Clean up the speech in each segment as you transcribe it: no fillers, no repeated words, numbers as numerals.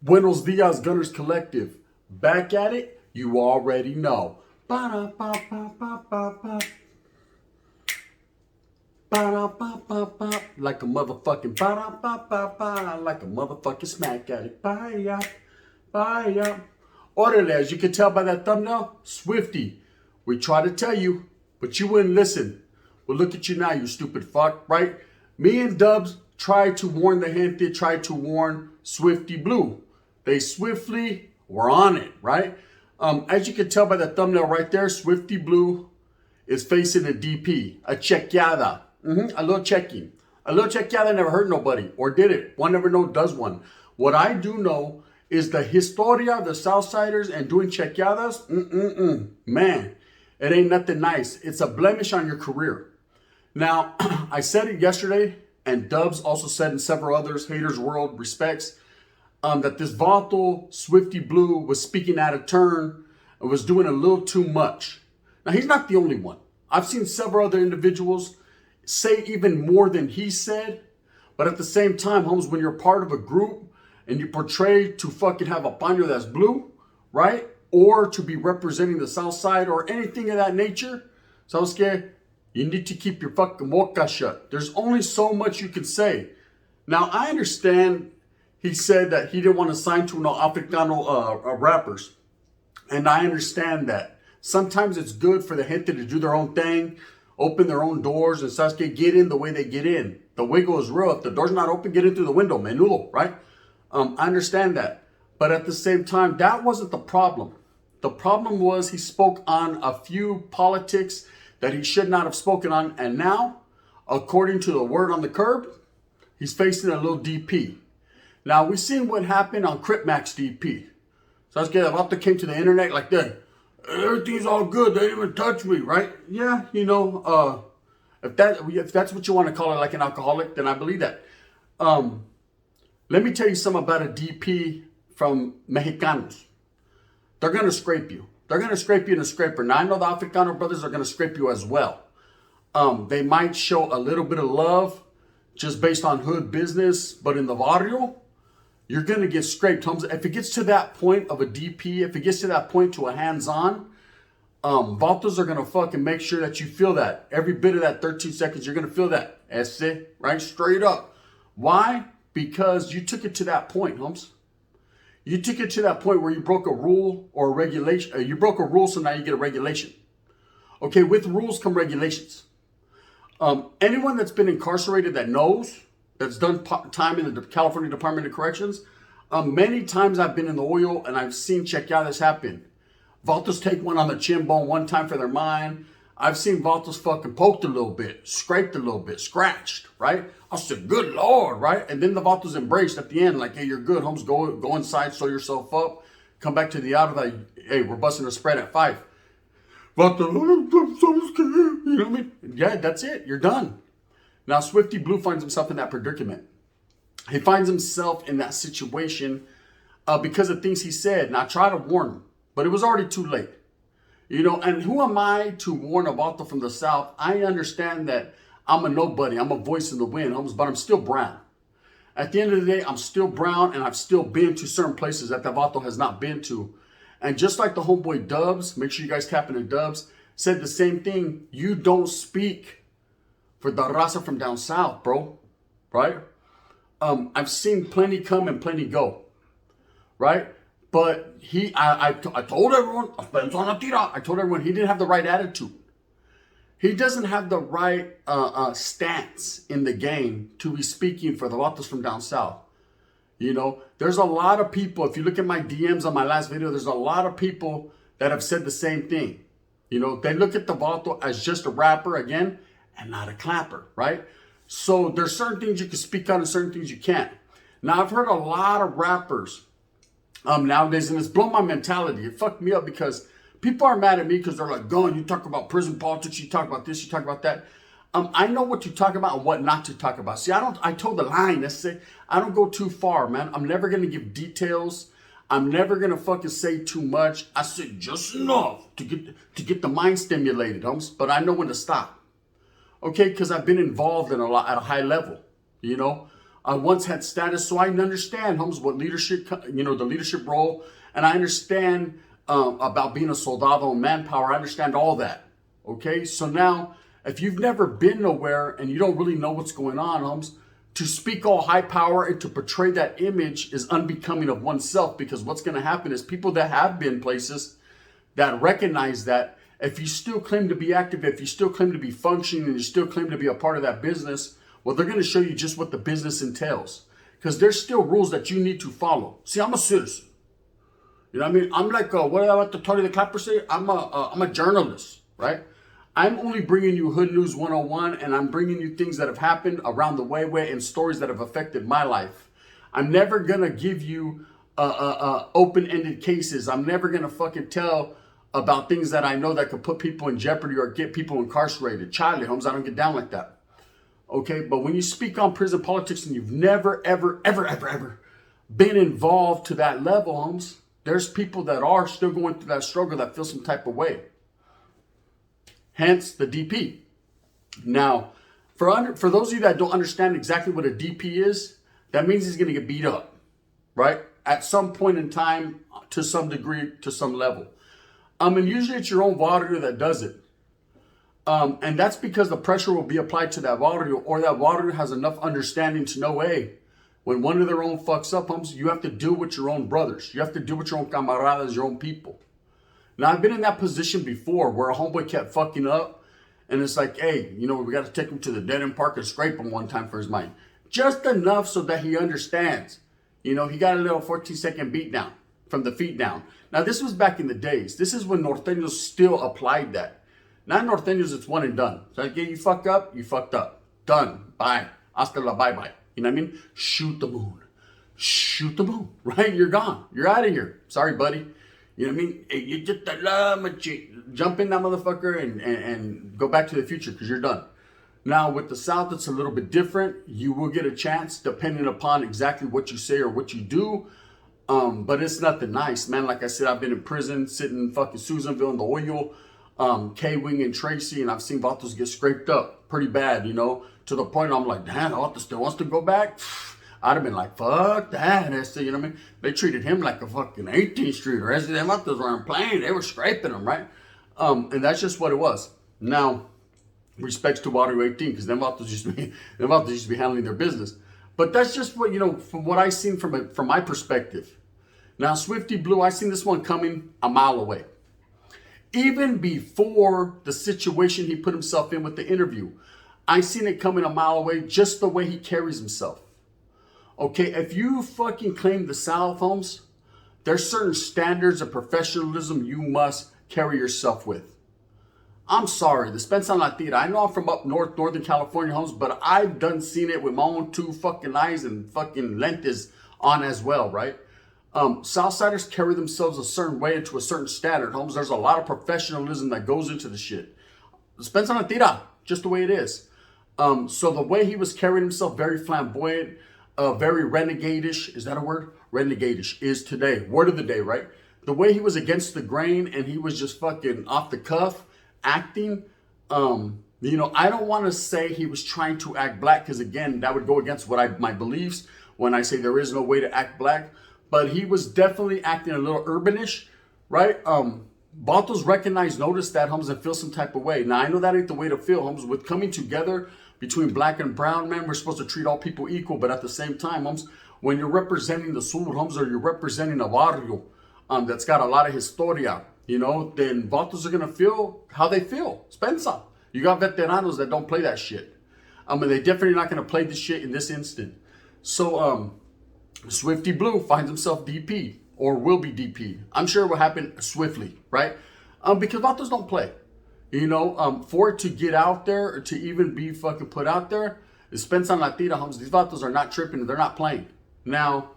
Buenos dias, Gunners Collective. Back at it, you already know. Ba-da-ba-ba-ba-ba-ba. Ba-da-ba-ba-ba. Like a motherfucking ba-da-ba-ba-ba. Like a motherfucking smack addict. Bye-ya. Bye-ya. Orderly, as you can tell by that thumbnail, Swifty. We try to tell you, but you wouldn't listen. Well, look at you now, you stupid fuck, right? Me and Dubs tried to warn the gente, tried to warn Swifty Blue. They swiftly were on it, right? As you can tell by the thumbnail right there, Swifty Blue is facing a DP, a chequeada, a little checking. A little chequeada never hurt nobody, or did it? One never know does one. What I do know is the historia of the Southsiders and doing chequeadas, man, it ain't nothing nice. It's a blemish on your career. Now, I said it yesterday, and Dubs also said in several others, Haters World respects, that this volatile Swifty Blue was speaking out of turn and was doing a little too much. Now, he's not the only one. I've seen several other individuals say even more than he said, but at the same time, Holmes, when you're part of a group and you portray to fucking have a paño that's blue, right? Or to be representing the South Side or anything of that nature, ¿sabes qué? You need to keep your fucking boca shut. There's only so much you can say. Now, I understand he said that he didn't want to sign to no Africano rappers. And I understand that. Sometimes it's good for the gente to do their own thing, open their own doors, and Sasuke get in the way they get in. The wiggle is real. If the door's not open, get in through the window. Menudo, right? I understand that. But at the same time, that wasn't the problem. The problem was he spoke on a few politics that he should not have spoken on. And now, according to the word on the curb, he's facing a little DP. Now, we've seen what happened on Crip Max DP. So the vato came to the internet like that. Everything's all good. They didn't even touch me, right? Yeah, you know, if that's what you want to call it, like an alcoholic, then I believe that. Let me tell you something about a DP from Mexicanos. They're going to scrape you. They're going to scrape you in a scraper. Now, I know the Africano brothers are going to scrape you as well. They might show a little bit of love just based on hood business, but in the barrio, you're going to get scraped. If it gets to that point of a DP, if it gets to that point to a hands-on, vatos are going to fucking make sure that you feel that. Every bit of that 13 seconds, you're going to feel that. Ese, right? Straight up. Why? Because you took it to that point, Holmes. You took it to that point where you broke a rule or a regulation. You broke a rule, so now you get a regulation. Okay, with rules come regulations. Anyone that's been incarcerated that knows, that's done time in the California Department of Corrections, many times I've been in the oil and I've seen chequeadas happen. Vatos take one on the chin bone one time for their mind. I've seen vatos fucking poked a little bit, scraped a little bit, scratched, right? I said, good Lord, right? And then the vatos embraced at the end, like, hey, you're good, Holmes, go inside, sew yourself up, come back to the auto, like, hey, we're busting a spread at 5. Vato, I'm so scared, you know what I mean? Yeah, that's it, you're done. Now, Swifty Blue finds himself in that predicament. He finds himself in that situation because of things he said. Now, I try to warn him, but it was already too late. You know, and who am I to warn a vato from the South? I understand that I'm a nobody. I'm a voice in the wind, but I'm still brown. At the end of the day, I'm still brown, and I've still been to certain places that the vato has not been to. And just like the homeboy Dubs, make sure you guys tap into Dubs, said the same thing. You don't speak for the raza from down south, bro, right? I've seen plenty come and plenty go, right? But I told everyone, I told everyone he didn't have the right attitude. He doesn't have the right stance in the game to be speaking for the vatos from down south. You know, there's a lot of people, if you look at my DMs on my last video, there's a lot of people that have said the same thing. You know, they look at the vato as just a rapper, again, and not a clapper, right? So there's certain things you can speak on and certain things you can't. Now, I've heard a lot of rappers nowadays, and it's blown my mentality. It fucked me up because people are mad at me because they're like, Gun, you talk about prison politics, you talk about this, you talk about that. I know what to talk about and what not to talk about. See, I told the line, let's say, I don't go too far, man. I'm never going to give details. I'm never going to fucking say too much. I said just enough to get the mind stimulated, but I know when to stop. Okay, because I've been involved in a lot at a high level, you know. I once had status, so I understand, Holmes, what leadership, the leadership role, and I understand about being a soldado and manpower. I understand all that. Okay, so now, if you've never been nowhere and you don't really know what's going on, Holmes, to speak all high power and to portray that image is unbecoming of oneself, because what's going to happen is people that have been places that recognize that if you still claim to be active, if you still claim to be functioning, and you still claim to be a part of that business, well, they're going to show you just what the business entails, because there's still rules that you need to follow. See, I'm a citizen. You know what I mean? I'm like, what about the Tony the Clapper say? I'm a journalist, right? I'm only bringing you Hood News 101, and I'm bringing you things that have happened around the way and stories that have affected my life. I'm never going to give you open-ended cases. I'm never going to fucking tell about things that I know that could put people in jeopardy or get people incarcerated. Charlie, Holmes, I don't get down like that. Okay, but when you speak on prison politics and you've never, ever, ever, ever, ever been involved to that level, Holmes, there's people that are still going through that struggle that feel some type of way. Hence the DP. Now, for those of you that don't understand exactly what a DP is, that means he's going to get beat up, right? At some point in time, to some degree, to some level. And usually it's your own warrior that does it. And that's because the pressure will be applied to that warrior, or that warrior has enough understanding to know, hey, when one of their own fucks up, you have to deal with your own brothers. You have to deal with your own camaradas, your own people. Now, I've been in that position before where a homeboy kept fucking up, and it's like, hey, we got to take him to the dead end park and scrape him one time for his mind. Just enough so that he understands. He got a little 14-second beat down from the feet down. Now, this was back in the days. This is when Norteños still applied that. Not Norteños, it's one and done. So, like, yeah, you fuck up, you fucked up. Done. Bye. Hasta la bye-bye. You know what I mean? Shoot the moon. Shoot the moon. Right? You're gone. You're out of here. Sorry, buddy. You know what I mean? Hey, you just jump in that motherfucker and go back to the future, because you're done. Now, with the South, it's a little bit different. You will get a chance depending upon exactly what you say or what you do. But it's nothing nice, man. Like I said, I've been in prison, sitting in fucking Susanville in the oil, K-Wing and Tracy, and I've seen Vatos get scraped up pretty bad, to the point I'm like, damn, Vatos still wants to go back? I'd have been like, fuck that. You know what I mean? They treated him like a fucking 18th Street or as them Vatos weren't playing. They were scraping him, right? And that's just what it was. Now, respects to Water 18, because them Vatos used to be handling their business. But that's just what, from what I've seen from my perspective. Now, Swifty Blue, I seen this one coming a mile away. Even before the situation he put himself in with the interview, I seen it coming a mile away, just the way he carries himself. Okay, if you fucking claim the South, Holmes, there's certain standards of professionalism you must carry yourself with. I'm sorry, the Spencer Latira. I know I'm from up north, Northern California, Holmes, but I've done seen it with my own two fucking eyes and fucking lenses on as well, right? Southsiders carry themselves a certain way into a certain standard, Holmes. There's a lot of professionalism that goes into the shit. Spencer Latira, just the way it is. So the way he was carrying himself, very flamboyant, very renegade-ish. Is that a word? Renegade-ish is today. Word of the day, right? The way he was against the grain and he was just fucking off the cuff acting. I don't want to say he was trying to act black, because again, that would go against my beliefs when I say there is no way to act black. But he was definitely acting a little urbanish, right? Vatos noticed that, Holmes, and feel some type of way. Now, I know that ain't the way to feel, Holmes. With coming together between black and brown, man, we're supposed to treat all people equal. But at the same time, Holmes, when you're representing the sur, Holmes, or you're representing a barrio that's got a lot of historia, then Vatos are going to feel how they feel. Spencer. You got veteranos that don't play that shit. They definitely not going to play this shit in this instant. So, Swifty Blue finds himself DP, or will be DP. I'm sure it will happen swiftly, right? Because Vatos don't play. For it to get out there, or to even be fucking put out there, Spencer Latira, Holmes, these Vatos are not tripping, they're not playing. Now,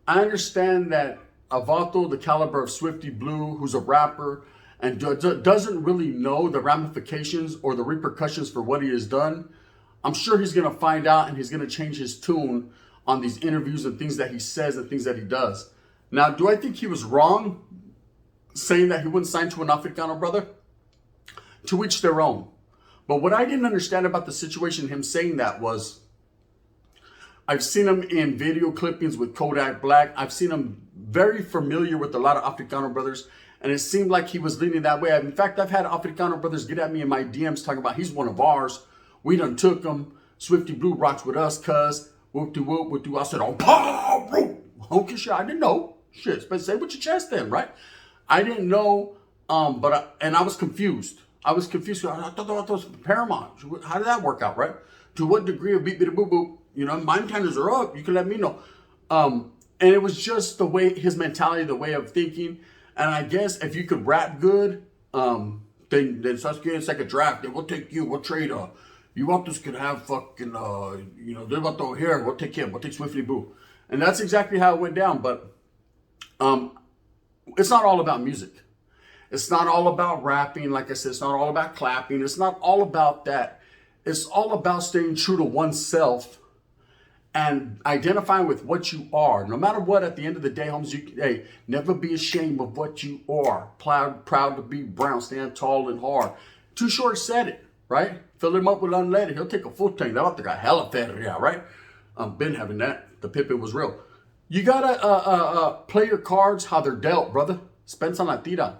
I understand that a Vato the caliber of Swifty Blue, who's a rapper, and doesn't really know the ramifications or the repercussions for what he has done, I'm sure he's going to find out, and he's going to change his tune on these interviews and things that he says and things that he does. Now, do I think he was wrong saying that he wouldn't sign to an Africano brother? To each their own. But what I didn't understand about the situation, him saying that, was I've seen him in video clippings with Kodak Black. I've seen him very familiar with a lot of Africano brothers. And it seemed like he was leaning that way. In fact, I've had Africano brothers get at me in my DMs talking about he's one of ours. We done took him. Swifty Blue rocks with us, cuz. Whoop-de-whoop, whoop-de-whoop. I said, oh, pow, okay, shit, I didn't know. Shit, but say it with your chest then, right? I didn't know, and I was confused. I was confused. I thought that was Paramount. How did that work out, right? To what degree of beep, beep, boop, boop, you know, my antennas are up. You can let me know. And it was just the way, his mentality, the way of thinking. And I guess if you could rap good, then Sasuke, it's like a draft. Then we'll take you. We'll trade. You want this could have fucking, you know, they're about to here. We'll take him. We'll take Swiftly Boo. And that's exactly how it went down. But it's not all about music. It's not all about rapping. Like I said, it's not all about clapping. It's not all about that. It's all about staying true to oneself and identifying with what you are. No matter what, at the end of the day, Holmes, hey, never be ashamed of what you are. Proud to be brown, stand tall and hard. Too Short said it, right? Fill him up with unleaded. He'll take a full tank. That ought to got hella fat, yeah, right? Been having that. The Pippin was real. You gotta play your cards how they're dealt, brother. Spence on la tira.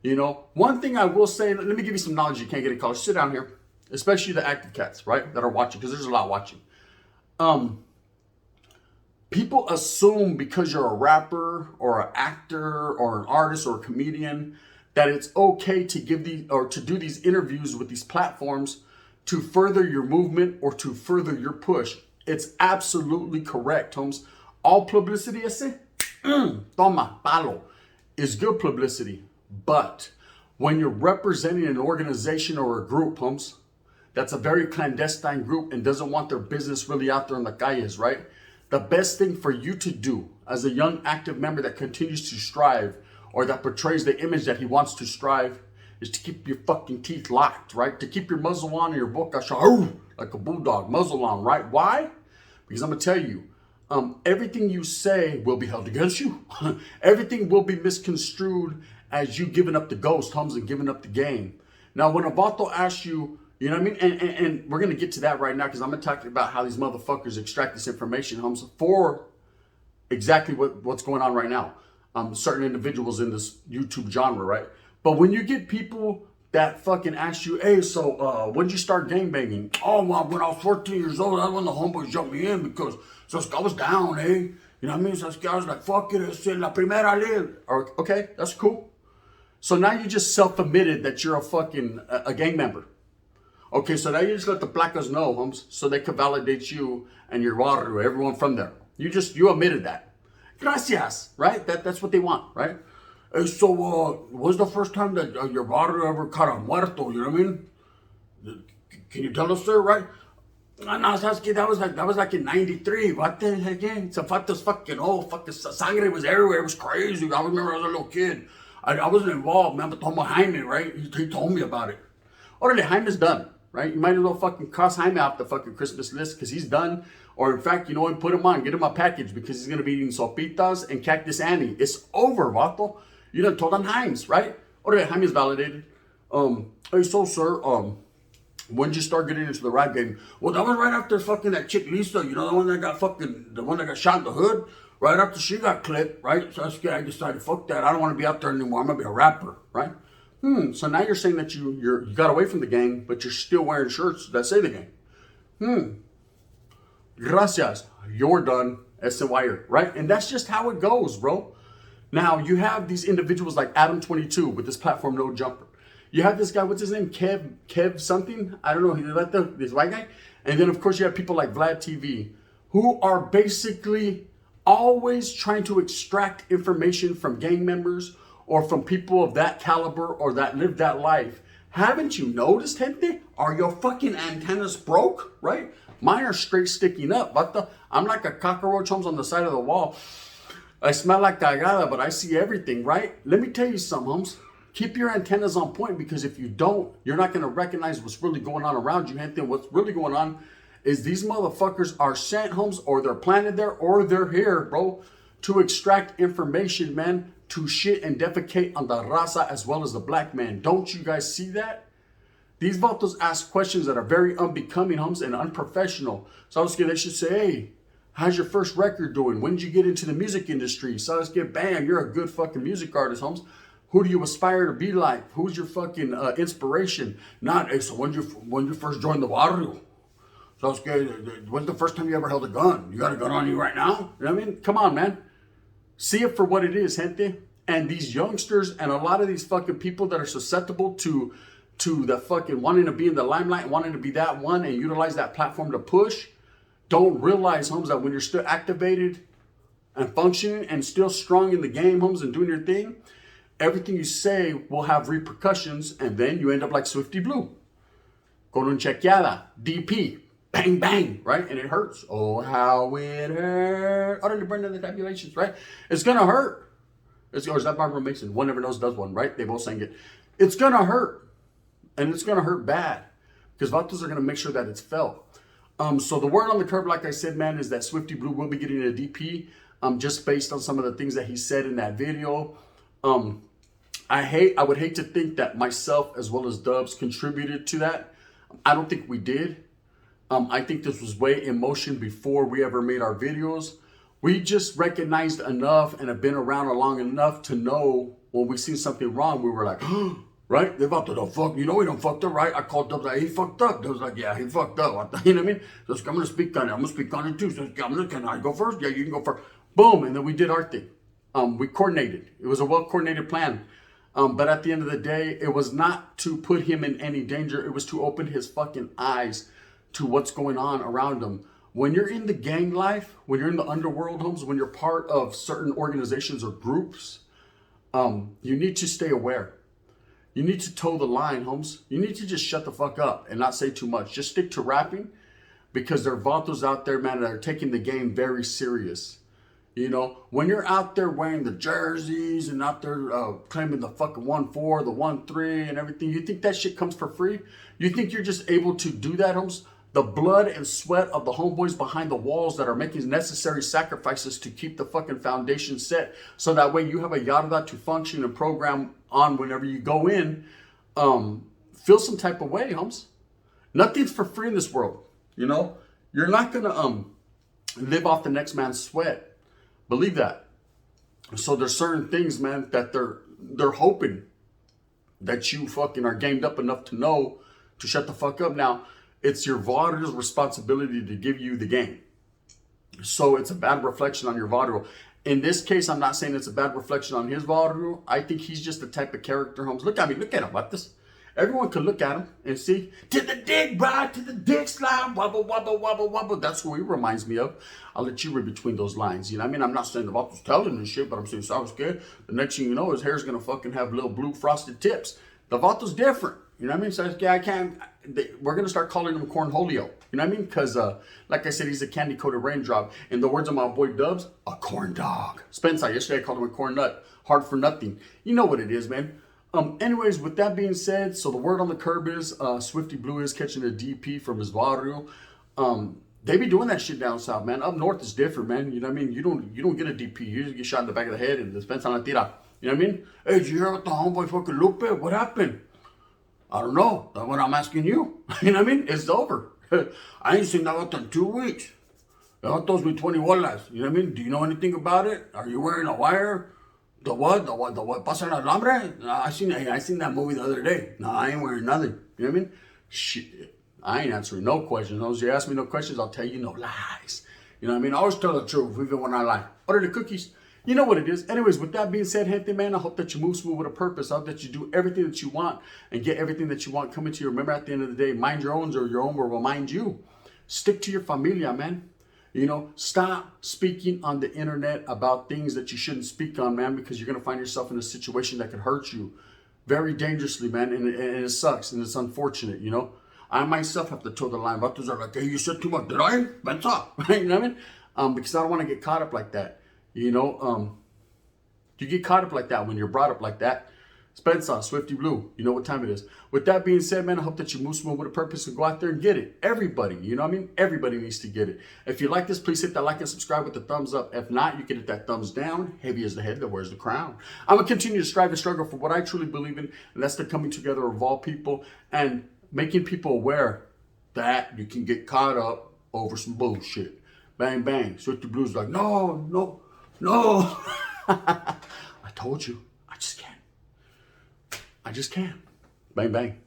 You know, one thing I will say, let me give you some knowledge you can't get in college. Sit down here, especially the active cats, right, that are watching, because there's a lot watching. People assume because you're a rapper or an actor or an artist or a comedian that it's okay to give these or to do these interviews with these platforms to further your movement or to further your push. It's absolutely correct, Holmes. All publicity, toma, palo, is good publicity. But when you're representing an organization or a group, Holmes, that's a very clandestine group and doesn't want their business really out there in the calles, right? The best thing for you to do as a young active member that continues to strive or that portrays the image that he wants to strive is to keep your fucking teeth locked, right? To keep your muzzle on and your boca shut, like a bulldog, muzzle on, right? Why? Because I'm going to tell you, everything you say will be held against you. Everything will be misconstrued as you giving up the ghost, Holmes, and giving up the game. Now, when Abato asks you, you know what I mean? And we're going to get to that right now because I'm going to talk about how these motherfuckers extract this information, Holmes, for exactly what's going on right now. Certain individuals in this YouTube genre, right? But when you get people that fucking ask you, hey, so when did you start gangbanging? Oh, well, when I was 14 years old, that's when the homeboys jumped me in because I was down, eh? You know what I mean? So I was like, fuck it, it's la primera live. Okay, that's cool. So now you just self-admitted that you're a gang member. Okay, so now you just let the placas know, Holmes, so they can validate you and your barrio, everyone from there. You admitted that. Gracias, right? That's what they want, right? Hey, so, when's the first time that your barrio ever caught a muerto, you know what I mean? Can you tell us, sir, right? No, that was like in 93. What the heck, again? So fucking sangre was everywhere. It was crazy. I remember I was a little kid. I wasn't involved, man, but Tomo Jaime, right? He told me about it. Already, Jaime's done, right? You might as well fucking cross Jaime off the fucking Christmas list because he's done. Or in fact, you know what? Put him on. Get him a package because he's going to be eating sopitas and Cactus Annie. It's over, vato. You done told on Jaimes, right? Already, Jaime's validated. Hey, so, sir, when did you start getting into the rap game? Well, that was right after fucking that chick Lisa, you know, the one that got shot in the hood. Right after she got clipped, right? So I decided, fuck that. I don't want to be out there anymore. I'm going to be a rapper, right? So now you're saying that you got away from the gang, but you're still wearing shirts that say the gang. Gracias. You're done. Ese wire, right? And that's just how it goes, bro. Now, you have these individuals like Adam22 with this platform No Jumper. You have this guy, what's his name? Kev something? I don't know. He's like this white guy. And then, of course, you have people like Vlad TV who are basically always trying to extract information from gang members or from people of that caliber or that live that life. Haven't you noticed, gente? Are your fucking antennas broke, right? Mine are straight sticking up. But I'm like a cockroach on the side of the wall. I smell like cagada, but I see everything, right? Let me tell you something, Holmes. Keep your antennas on point because if you don't, you're not going to recognize what's really going on around you, gente. What's really going on is these motherfuckers are sent, Holmes, or they're planted there, or they're here, bro, to extract information, man, to shit and defecate on the raza as well as the black man. Don't you guys see that? These vatos ask questions that are very unbecoming, Holmes, and unprofessional. So I was scared they should say, hey, How's your first record doing? When did you get into the music industry? So let's get bam, you're a good fucking music artist, Holmes. Who do you aspire to be like? Who's your fucking inspiration? Not, hey, so when you first joined the barrio? So it's good. When's the first time you ever held a gun? You got a gun on you right now? You know what I mean? Come on, man. See it for what it is, gente. And these youngsters and a lot of these fucking people that are susceptible to the fucking wanting to be in the limelight, wanting to be that one and utilize that platform to push, don't realize, Holmes, that when you're still activated and functioning and still strong in the game, Holmes, and doing your thing, everything you say will have repercussions, and then you end up like Swifty Blue. Con un chequeada, DP, bang, bang, right? And it hurts. Oh, how it hurt. Utterly burned in the tabulations, right? It's going to hurt. Or is that Barbara Mason? One Never Knows does one, right? They both sang it. It's going to hurt. And it's going to hurt bad. Because Vatos are going to make sure that it's felt. So the word on the curb, like I said, man, is that Swifty Blue will be getting a DP. Just based on some of the things that he said in that video. I would hate to think that myself as well as Dubs contributed to that. I don't think we did. I think this was way in motion before we ever made our videos. We just recognized enough and have been around long enough to know when we seen something wrong, we were like, right? They about to fuck, you know, he done fucked up, right? I called Dubs like, he fucked up. Dubs like, yeah, he fucked up. You know what I mean? So I'm going to speak on it. I'm going to speak on it too. So can I go first? Yeah, you can go first. Boom. And then we did our thing. We coordinated. It was a well-coordinated plan. But at the end of the day, it was not to put him in any danger. It was to open his fucking eyes to what's going on around him. When you're in the gang life, when you're in the underworld, Holmes, when you're part of certain organizations or groups, you need to stay aware. You need to toe the line, Holmes. You need to just shut the fuck up and not say too much. Just stick to rapping, because there are vatos out there, man, that are taking the game very serious. You know, when you're out there wearing the jerseys and out there claiming the fucking 1-4, the 1-3 and everything, you think that shit comes for free? You think you're just able to do that, Holmes? The blood and sweat of the homeboys behind the walls that are making necessary sacrifices to keep the fucking foundation set, so that way you have a yada to function and program on whenever you go in. Feel some type of way, Holmes. Nothing's for free in this world. You know, you're not gonna live off the next man's sweat. Believe that. So there's certain things, man, that they're hoping that you fucking are gamed up enough to know to shut the fuck up. Now, it's your vado's responsibility to give you the game. So it's a bad reflection on your vado. In this case, I'm not saying it's a bad reflection on his vado. I think he's just the type of character, Holmes. Look at me, look at him, what this? Everyone could look at him and see, to the dick, ride, to the dick slide, wobble, wobble, wobble, wobble. That's who he reminds me of. I'll let you read between those lines. You know what I mean? I'm not saying the Vato's telling this shit, but I'm saying sounds good. The next thing you know, his hair's going to fucking have little blue frosted tips. The Vato's different. You know what I mean? So yeah, I can't, we're going to start calling him Cornholio. You know what I mean? Because, like I said, he's a candy-coated raindrop. In the words of my boy Dubs, a corn dog. Spencer, yesterday I called him a corn nut. Hard for nothing. You know what it is, man. Anyways, with that being said, so the word on the curb is Swifty Blue is catching a DP from his barrio. They be doing that shit down south, man. Up north is different, man. You know what I mean? You don't get a DP. You just get shot in the back of the head and dispense on la tira. You know what I mean? Hey, did you hear about the homeboy fucking Lupe? What happened? I don't know. That's what I'm asking you. You know what I mean? It's over. I ain't seen that in 2 weeks. That those be 20 bolas. You know what I mean? Do you know anything about it? Are you wearing a wire? The what? The what? Pasa el alambre? I seen that movie the other day. No, I ain't wearing nothing. You know what I mean? Shit. I ain't answering no questions. Those you ask me no questions, I'll tell you no lies. You know what I mean? I always tell the truth, even when I lie. Order the cookies. You know what it is. Anyways, with that being said, gente, man, I hope that you move smooth with a purpose. I hope that you do everything that you want and get everything that you want coming to you. Remember, at the end of the day, mind your own or your own will mind you. Stick to your familia, man. You know, stop speaking on the internet about things that you shouldn't speak on, man, because you're going to find yourself in a situation that could hurt you very dangerously, man, and it sucks, and it's unfortunate, you know. I myself have to toe the line. Vatos are like, hey, you said too much. Did I? That's up. You know what I mean? Because I don't want to get caught up like that. You know, you get caught up like that when you're brought up like that. Spencer, Swifty Blue, you know what time it is. With that being said, man, I hope that you move smooth with a purpose and go out there and get it. Everybody, you know what I mean? Everybody needs to get it. If you like this, please hit that like and subscribe with the thumbs up. If not, you can hit that thumbs down. Heavy as the head that wears the crown. I'm going to continue to strive and struggle for what I truly believe in, and that's the coming together of all people and making people aware that you can get caught up over some bullshit. Bang, bang. Swifty Blues like, no, no, no. I told you, I just can't. I just can't. Bang, bang.